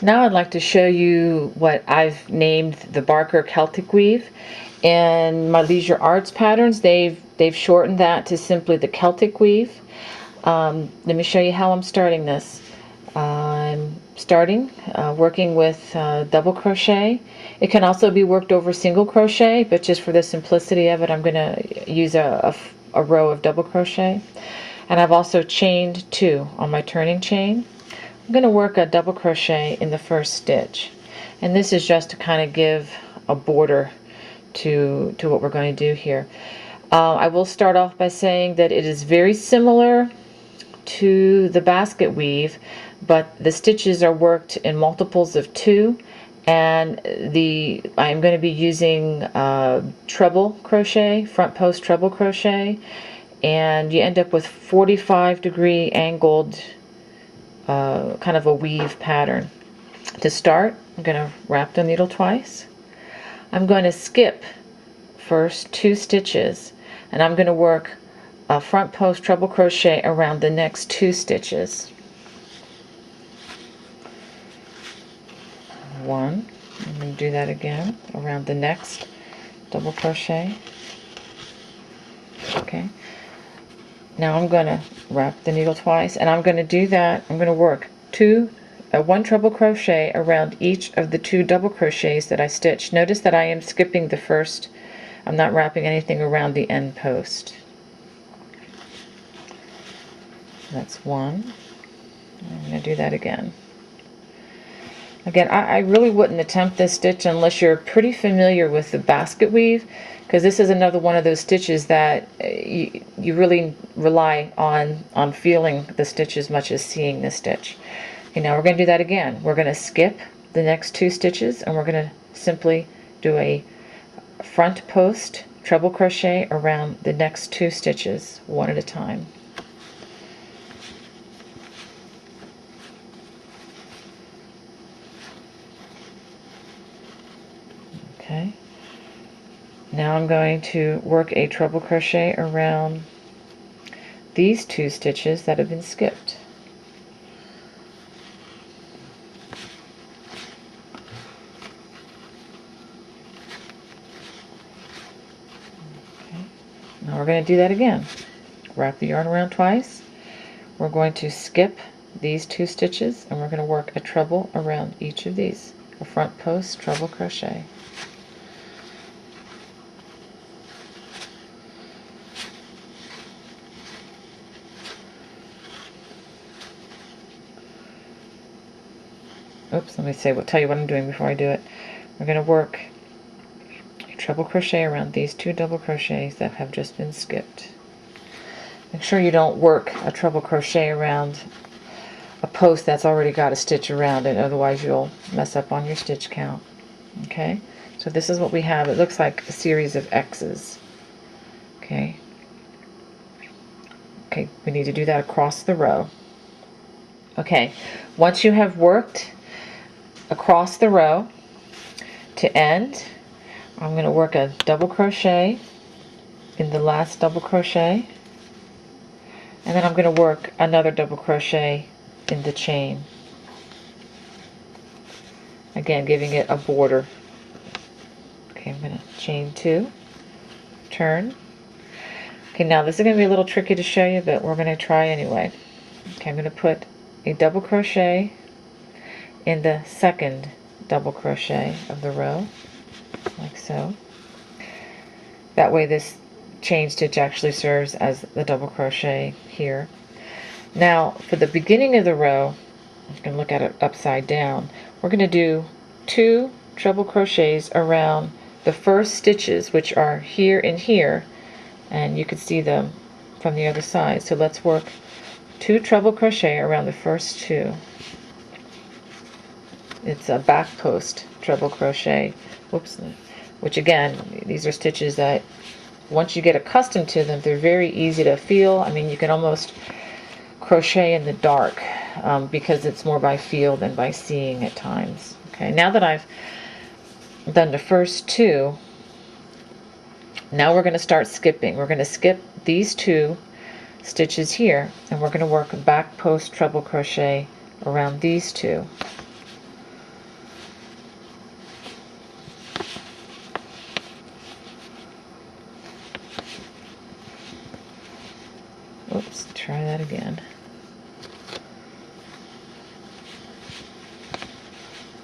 Now I'd like to show you what I've named the Barker Celtic weave. In my Leisure Arts patterns, they've shortened that to simply the Celtic weave. Let me show you how I'm starting this. I'm starting working with double crochet. It can also be worked over single crochet, but just for the simplicity of it, I'm going to use a row of double crochet. And I've also chained 2 on my turning chain. I'm going to work a double crochet in the first stitch, and this is just to kind of give a border to what we're going to do here. I will start off by saying that it is very similar to the basket weave, but the stitches are worked in multiples of 2, and I'm going to be using treble crochet, front post treble crochet, and you end up with 45-degree angled kind of a weave pattern. To start, I'm going to wrap the needle twice. I'm going to skip first 2 stitches, and I'm going to work a front post treble crochet around the next 2 stitches. 1, I'm going to do that again around the next double crochet. Okay. Now I'm going to wrap the needle twice, and I'm going to do that. I'm going to work 1 treble crochet around each of the 2 double crochets that I stitched. Notice that I am skipping the first. I'm not wrapping anything around the end post. That's 1. I'm going to do that again. Again, I really wouldn't attempt this stitch unless you're pretty familiar with the basket weave, because this is another one of those stitches that you really rely on feeling the stitch as much as seeing the stitch. Okay, now we're going to do that again. We're going to skip the next 2 stitches, and we're going to simply do a front post treble crochet around the next 2 stitches, one at a time. Okay. Now I'm going to work a treble crochet around these 2 stitches that have been skipped. Okay. Now we're going to do that again. Wrap the yarn around twice. We're going to skip these 2 stitches, and we're going to work a treble around each of these. A front post treble crochet. Oops, let me tell you what I'm doing before I do it. We're going to work a treble crochet around these 2 double crochets that have just been skipped. Make sure you don't work a treble crochet around a post that's already got a stitch around it, otherwise you'll mess up on your stitch count. Okay, so this is what we have. It looks like a series of X's. Okay, we need to do that across the row. Okay, once you have worked across the row to end, I'm going to work a double crochet in the last double crochet, and then I'm going to work another double crochet in the chain, again giving it a border. Okay, I'm going to chain 2, turn. Okay, now this is going to be a little tricky to show you, but we're going to try anyway. Okay, I'm going to put a double crochet in the second double crochet of the row, like so. That way this chain stitch actually serves as the double crochet here. Now for the beginning of the row, I'm just going to look at it upside down. We're going to do 2 treble crochets around the first stitches, which are here and here, and you can see them from the other side. So let's work 2 treble crochet around the first 2. It's a back post treble crochet. Whoops. Which again, these are stitches that once you get accustomed to them, they're very easy to feel. I mean, you can almost crochet in the dark because it's more by feel than by seeing at times. Okay, now that I've done the first 2, now we're going to start skipping. We're going to skip these 2 stitches here, and we're going to work a back post treble crochet around these 2. Try that again.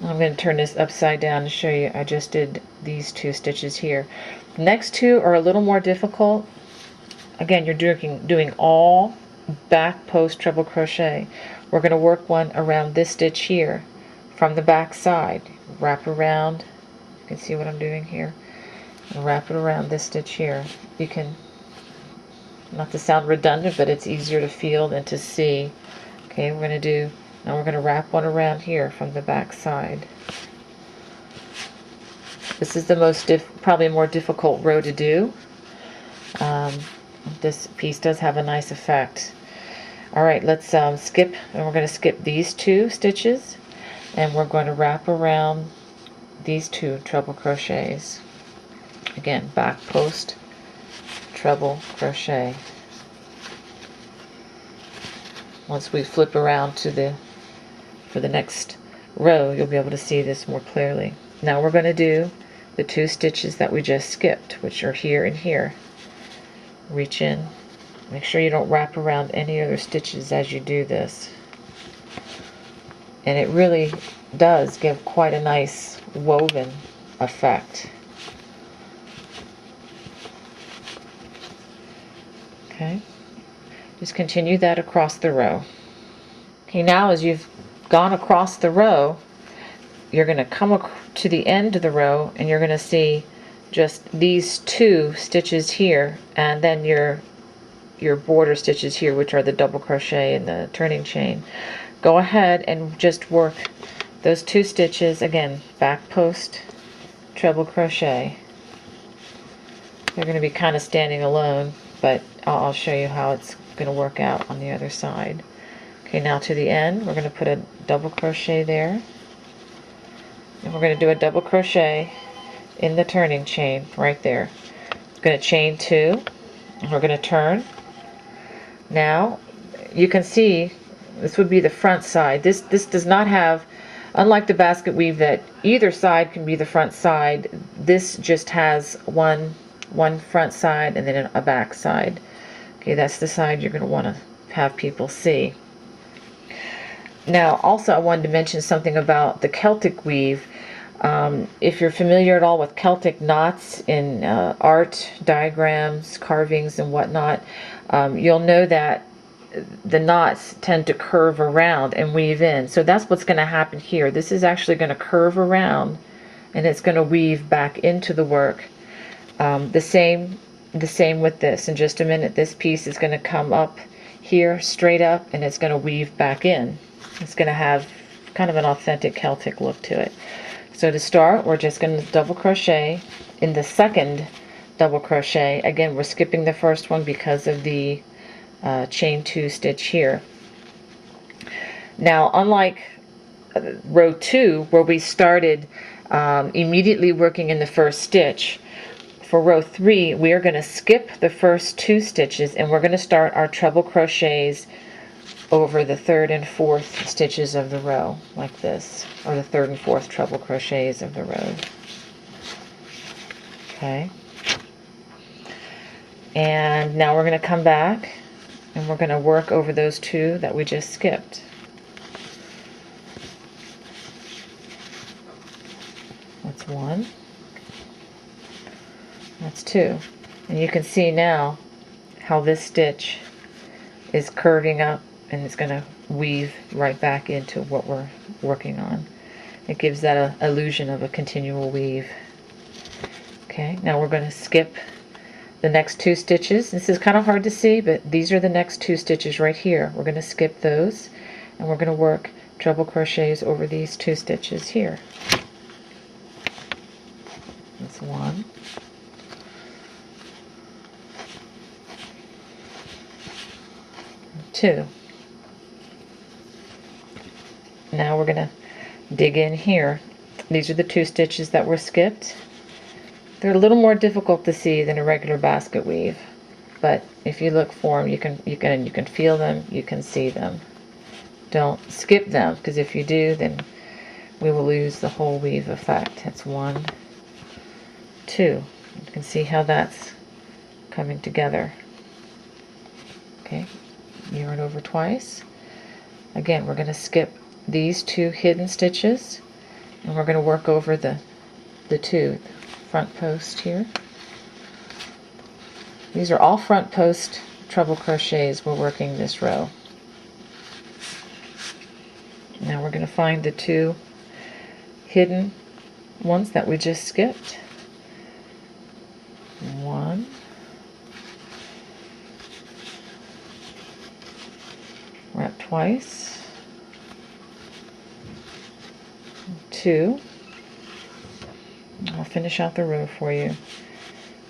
I'm going to turn this upside down to show you. I just did these 2 stitches here. The next 2 are a little more difficult. Again, you're doing all back post treble crochet. We're going to work one around this stitch here from the back side. Wrap around. You can see what I'm doing here. And wrap it around this stitch here. You can, not to sound redundant, but it's easier to feel than to see. Okay, we're going to do, now we're going to wrap one around here from the back side. This is the most probably a more difficult row to do. This piece does have a nice effect. Alright, let's skip, and we're going to skip these 2 stitches, and we're going to wrap around these 2 treble crochets. Again, back post treble crochet. Once we flip around to for the next row, you'll be able to see this more clearly. Now we're going to do the 2 stitches that we just skipped, which are here and here. Reach in. Make sure you don't wrap around any other stitches as you do this. And it really does give quite a nice woven effect. Okay, just continue that across the row. Okay, now as you've gone across the row, you're going to come to the end of the row, and you're going to see just these 2 stitches here, and then your border stitches here, which are the double crochet and the turning chain. Go ahead and just work those 2 stitches again, back post treble crochet. They're going to be kind of standing alone, but I'll show you how it's going to work out on the other side. Okay, now to the end, we're going to put a double crochet there, and we're going to do a double crochet in the turning chain right there. We're going to chain 2, and we're going to turn. Now you can see this would be the front side. This does not have, unlike the basket weave that either side can be the front side, this just has one front side and then a back side. Okay, that's the side you're going to want to have people see. Now also I wanted to mention something about the Celtic weave. If you're familiar at all with Celtic knots in art, diagrams, carvings, and whatnot, you'll know that the knots tend to curve around and weave in. So that's what's going to happen here. This is actually going to curve around, and it's going to weave back into the work. The same with this. In just a minute, this piece is going to come up here straight up, and it's going to weave back in. It's going to have kind of an authentic Celtic look to it. So to start, we're just going to double crochet in the second double crochet. Again, we're skipping the first one because of the chain 2 stitch here. Now, unlike row 2, where we started immediately working in the first stitch, for row 3, we are going to skip the first 2 stitches, and we're going to start our treble crochets over the 3rd and 4th stitches of the row, like this, or the 3rd and 4th treble crochets of the row. Okay. And now we're going to come back, and we're going to work over those 2 that we just skipped. That's 1. That's 2. And you can see now how this stitch is curving up, and it's going to weave right back into what we're working on. It gives that illusion of a continual weave. Okay, now we're going to skip the next 2 stitches. This is kind of hard to see, but these are the next 2 stitches right here. We're going to skip those, and we're going to work treble crochets over these 2 stitches here. That's 1. And 2. Now we're going to dig in here. These are the 2 stitches that were skipped. They're a little more difficult to see than a regular basket weave, but if you look for them, you can feel them, you can see them. Don't skip them, because if you do, then we will lose the whole weave effect. That's 1, 2. You can see how that's coming together. Okay, yarn over twice. Again, we're going to skip these 2 hidden stitches, and we're going to work over the front post here. These are all front post treble crochets we're working this row. Now we're going to find the 2 hidden ones that we just skipped. 1, wrap twice, 2, I'll finish out the row for you,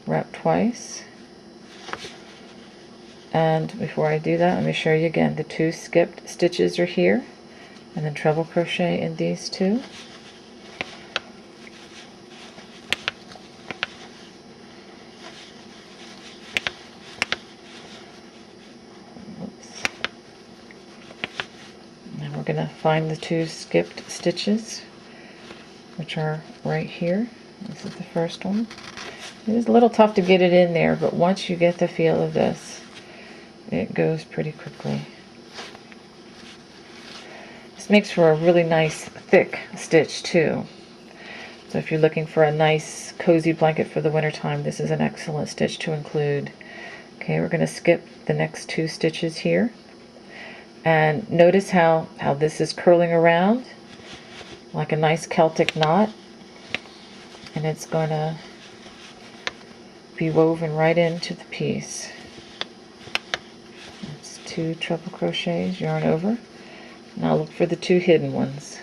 wrap twice, and before I do that, let me show you again, the 2 skipped stitches are here, and then treble crochet in these 2. And we're going to find the 2 skipped stitches, which are right here. This is the first one. It is a little tough to get it in there, but once you get the feel of this, it goes pretty quickly. This makes for a really nice thick stitch too. So if you're looking for a nice cozy blanket for the winter time, this is an excellent stitch to include. Okay, we're going to skip the next 2 stitches here. And notice how this is curling around like a nice Celtic knot. And it's going to be woven right into the piece. That's 2 treble crochets, yarn over. Now look for the 2 hidden ones,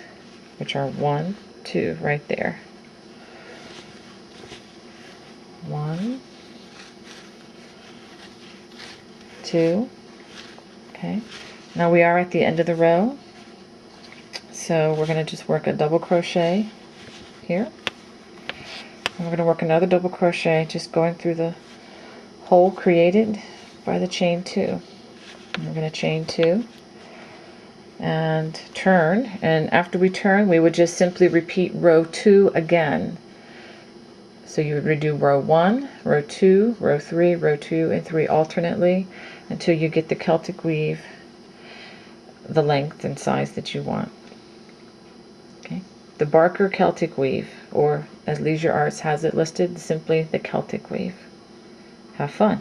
which are 1, 2, right there. 1, 2. Okay. Now we are at the end of the row, so we're going to just work a double crochet here. And we're going to work another double crochet, just going through the hole created by the chain 2. And we're going to chain 2 and turn, and after we turn we would just simply repeat row 2 again. So you would redo row 1, row 2, row 3, row 2, and 3 alternately until you get the Celtic weave the length and size that you want. Okay. The Barker Celtic weave, or as Leisure Arts has it listed, simply the Celtic weave. Have fun.